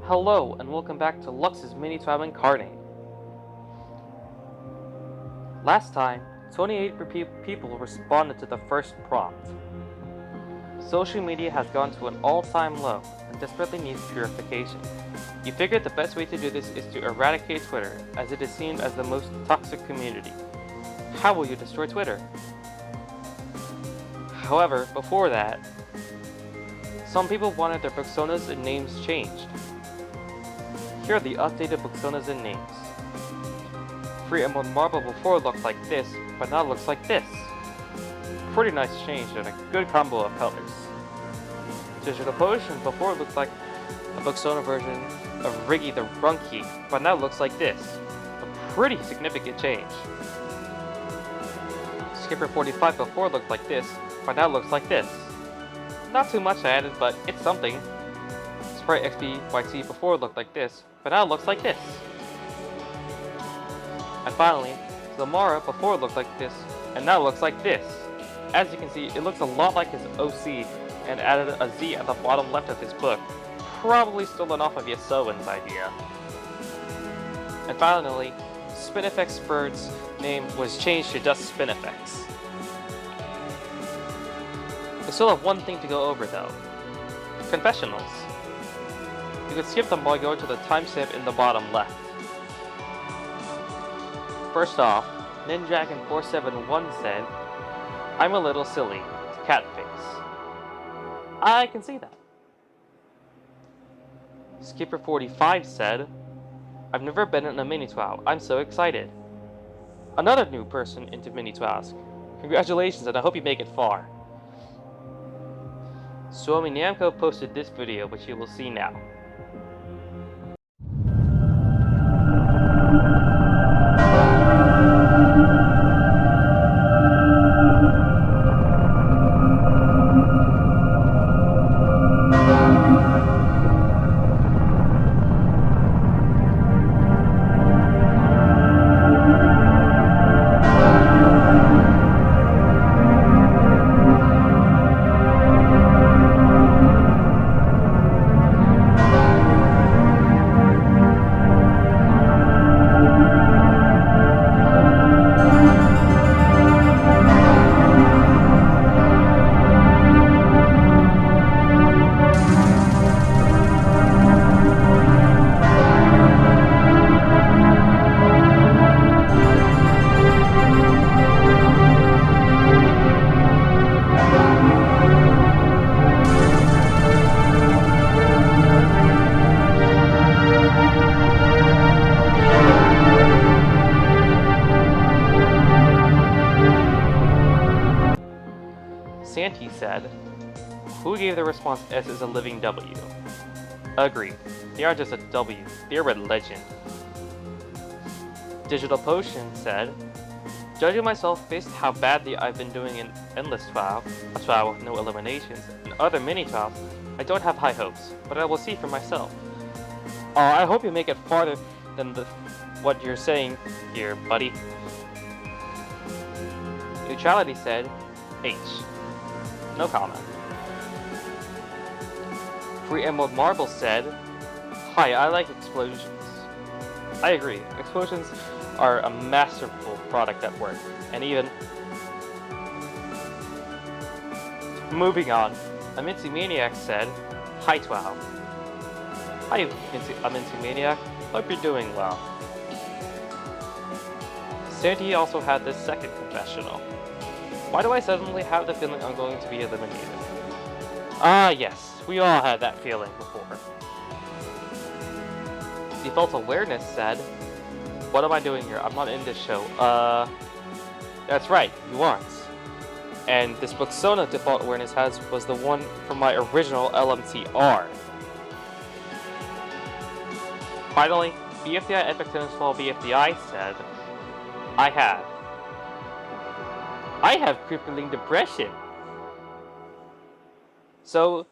Hello, and welcome back to Lux's MiniTWOW Incarnate. Last time, 28 people responded to the first prompt. Social media has gone to an all-time low and desperately needs purification. You figured the best way to do this is to eradicate Twitter, as it is seen as the most toxic community. How will you destroy Twitter? However, before that, some people wanted their personas and names changed. Here are the updated personas and names. Free Emerald Marble before looked like this, but now looks like this. Pretty nice change and a good combo of colors. Digital Potion before looked like a persona version of Riggy the Runky, but now looks like this. A pretty significant change. Skipper 45 before looked like this, but now looks like this. Not too much added, but it's something. Sprite XBYT before looked like this, but now looks like this. And finally, Zamara before looked like this, and now looks like this. As you can see, it looks a lot like his OC, and added a Z at the bottom left of his book, probably stolen off of Yasoan's idea. And finally, Spinifex Bird's name was changed to just Spinifex. We still have one thing to go over though. Confessionals. You could skip them by going to the timestamp in the bottom left. First off, Ninjakin471 said, "I'm a little silly, cat face." I can see that. Skipper45 said, "I've never been in a MiniTWOW, I'm so excited." Another new person into MiniTWOWs. Congratulations, and I hope you make it far. Suomi Namco posted this video, which you will see now. Santi said, "Who gave the response S is a living W?" Agreed. They aren't just a W, they're a legend. Digital Potion said, "Judging myself based how badly I've been doing in Endless TWOW, a TWOW with no eliminations, and other MiniTWOWs, I don't have high hopes, but I will see for myself." I hope you make it farther than what you're saying here, buddy. Neutrality said, "H." No comment. Free Emerald Marble said, "Hi, I like explosions." I agree, explosions are a masterful product at work, and even... Moving on, a Minty Maniac said, "Hi TWOW." Hi, Minty Maniac, hope you're doing well. Santi also had this second confessional. Why do I suddenly have the feeling I'm going to be eliminated? Ah yes, we all had that feeling before. Default Awareness said, "What am I doing here? I'm not in this show." That's right, you aren't. And this persona Default Awareness has was the one from my original LMTR. Finally, BFDI Epic Tennis Fall BFDI said, I have crippling depression." So,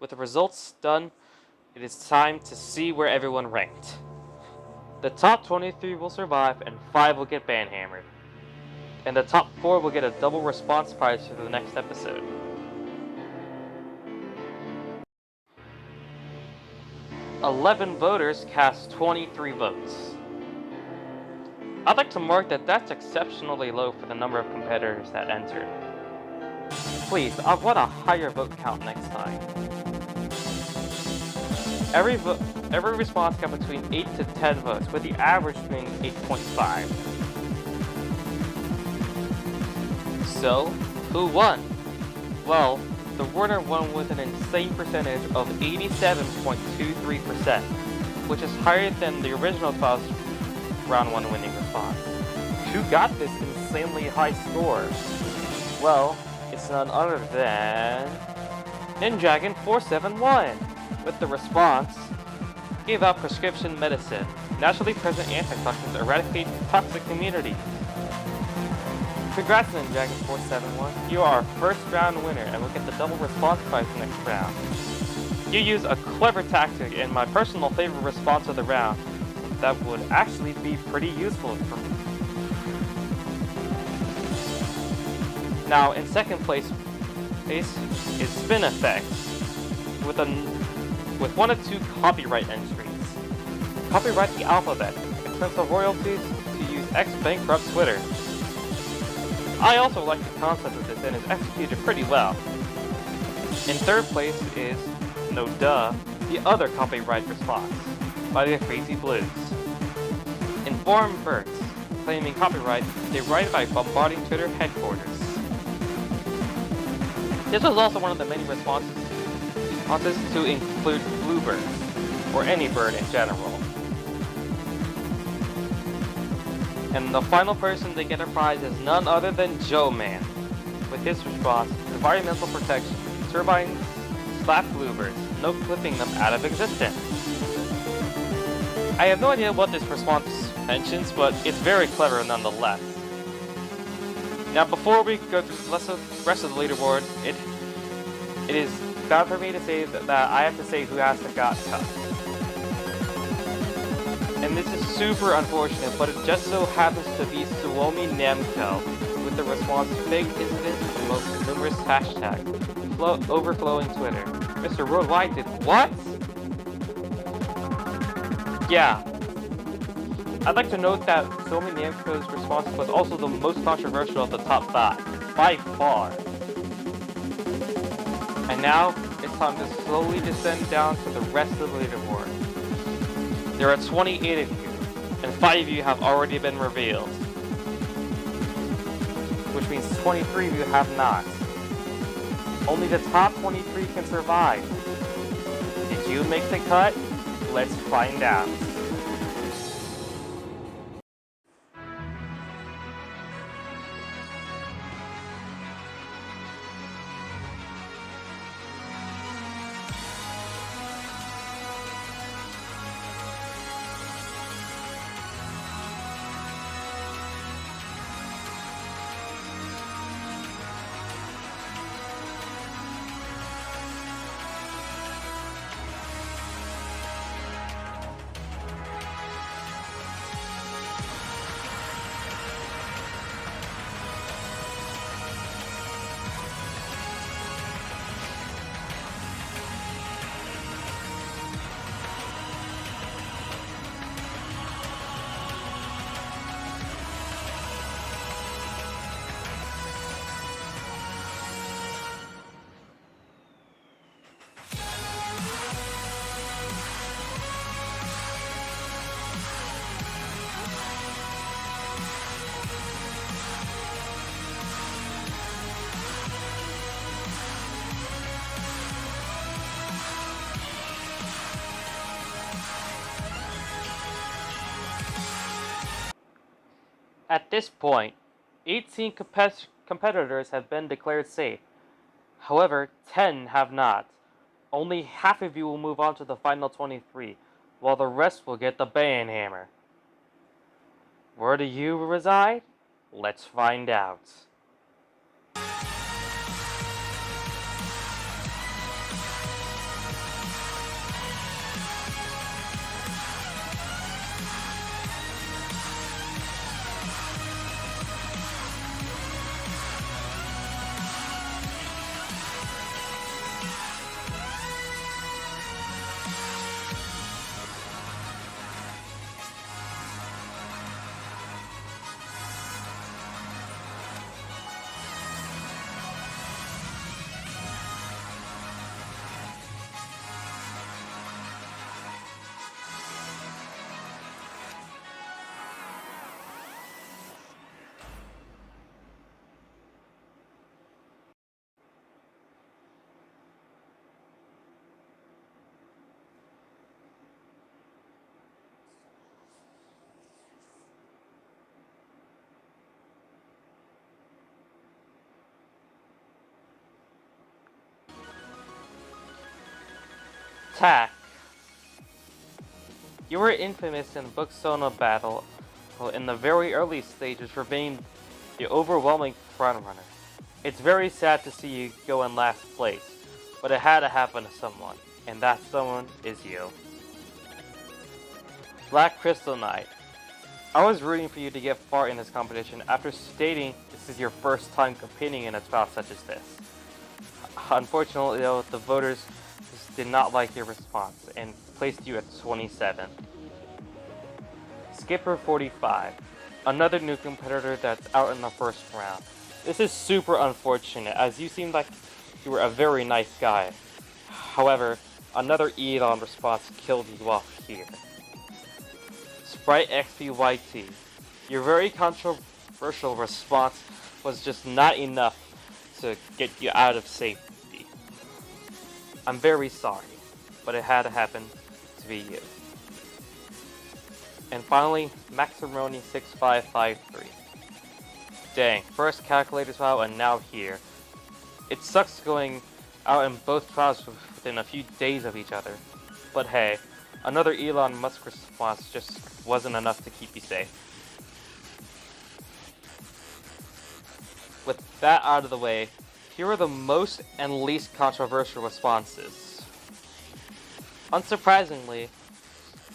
with the results done, it is time to see where everyone ranked. The top 23 will survive and 5 will get banhammered. And the top 4 will get a double response prize for the next episode. 11 voters cast 23 votes. I'd like to mark that that's exceptionally low for the number of competitors that entered. Please, I want a higher vote count next time. Every response got between 8 to 10 votes, with the average being 8.5. So, who won? Well, the winner won with an insane percentage of 87.23%, which is higher than the original round 1 winning response. Who got this insanely high score? Well, it's none other than Ninjagon471, with the response, give out prescription medicine. Naturally present antitoxins eradicate toxic communities. Congrats, Ninjagon471. You are our first round winner and will get the double response prize next round. You use a clever tactic and my personal favorite response of the round that would actually be pretty useful for me. Now, in second place is Spin Effects with 1 of 2 copyright entries. Copyright the alphabet, expensive royalties to use X-Bankrupt Twitter. I also like the concept of this and it's executed pretty well. In third place is, no duh, the other copyright response, by the Crazy Blues. Informed Birds, claiming copyright, they write by bombarding Twitter headquarters. This was also one of the many responses to include bluebirds, or any bird in general. And the final person to get a prize is none other than Joe Man, with his response, environmental protection, turbines slap bluebirds, no clipping them out of existence. I have no idea what this response mentions, but it's very clever nonetheless. Now before we go through the rest of the leaderboard, it is time for me to say that I have to say who has to got cut. And this is super unfortunate, but it just so happens to be MiniTWOW with the response big incident amongst numerous hashtags overflowing Twitter. Mr. Worldwide did what? Yeah. I'd like to note that MiniTWOW's response was also the most controversial of the top 5, by far. And now, it's time to slowly descend down to the rest of the leaderboard. There are 28 of you, and 5 of you have already been revealed. Which means 23 of you have not. Only the top 23 can survive. Did you make the cut? Let's find out. At this point, 18 competitors have been declared safe. However, 10 have not. Only half of you will move on to the final 23, while the rest will get the ban hammer. Where do you reside? Let's find out. Attack. You were infamous in Booksona battle in the very early stages for being the overwhelming frontrunner. It's very sad to see you go in last place, but it had to happen to someone, and that someone is you. Black Crystal Knight. I was rooting for you to get far in this competition after stating this is your first time competing in a trial such as this. Unfortunately though, the voters just did not like your response and placed you at 27th. Skipper 45. Another new competitor that's out in the first round. This is super unfortunate as you seemed like you were a very nice guy. However, another Elon response killed you off here. Sprite XPYT. Your very controversial response was just not enough to get you out of safety. I'm very sorry, but it had to happen to be you. And finally, Maximroni 6553. Dang, first calculator trial and now here. It sucks going out in both trials within a few days of each other. But hey, another Elon Musk response just wasn't enough to keep you safe. With that out of the way, here are the most and least controversial responses. Unsurprisingly,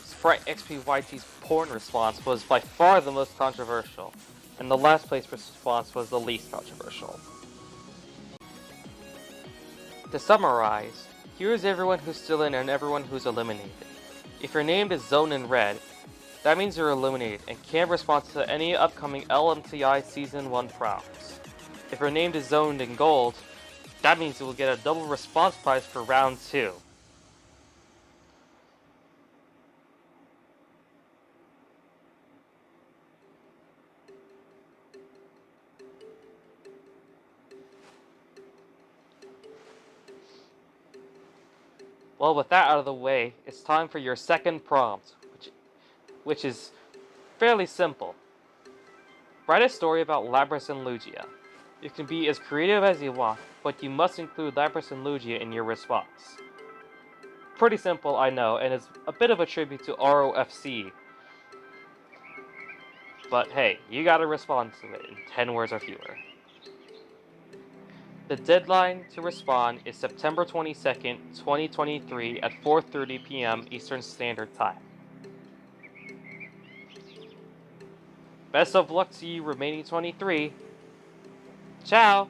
Sprite XPYT's porn response was by far the most controversial, and the last place response was the least controversial. To summarize, here's everyone who's still in and everyone who's eliminated. If your name is zoned in red, that means you're eliminated and can't respond to any upcoming LMTI Season 1 prompts. If your name is zoned in gold, that means you will get a double response prize for round 2. Well, with that out of the way, it's time for your second prompt, which is fairly simple. Write a story about Lapras and Lugia. You can be as creative as you want, but you must include Lapras and Lugia in your response. Pretty simple, I know, and it's a bit of a tribute to ROFC. But hey, you gotta respond to it in 10 words or fewer. The deadline to respond is September 22nd, 2023 at 4:30 p.m. Eastern Standard Time. Best of luck to you remaining 23. Ciao!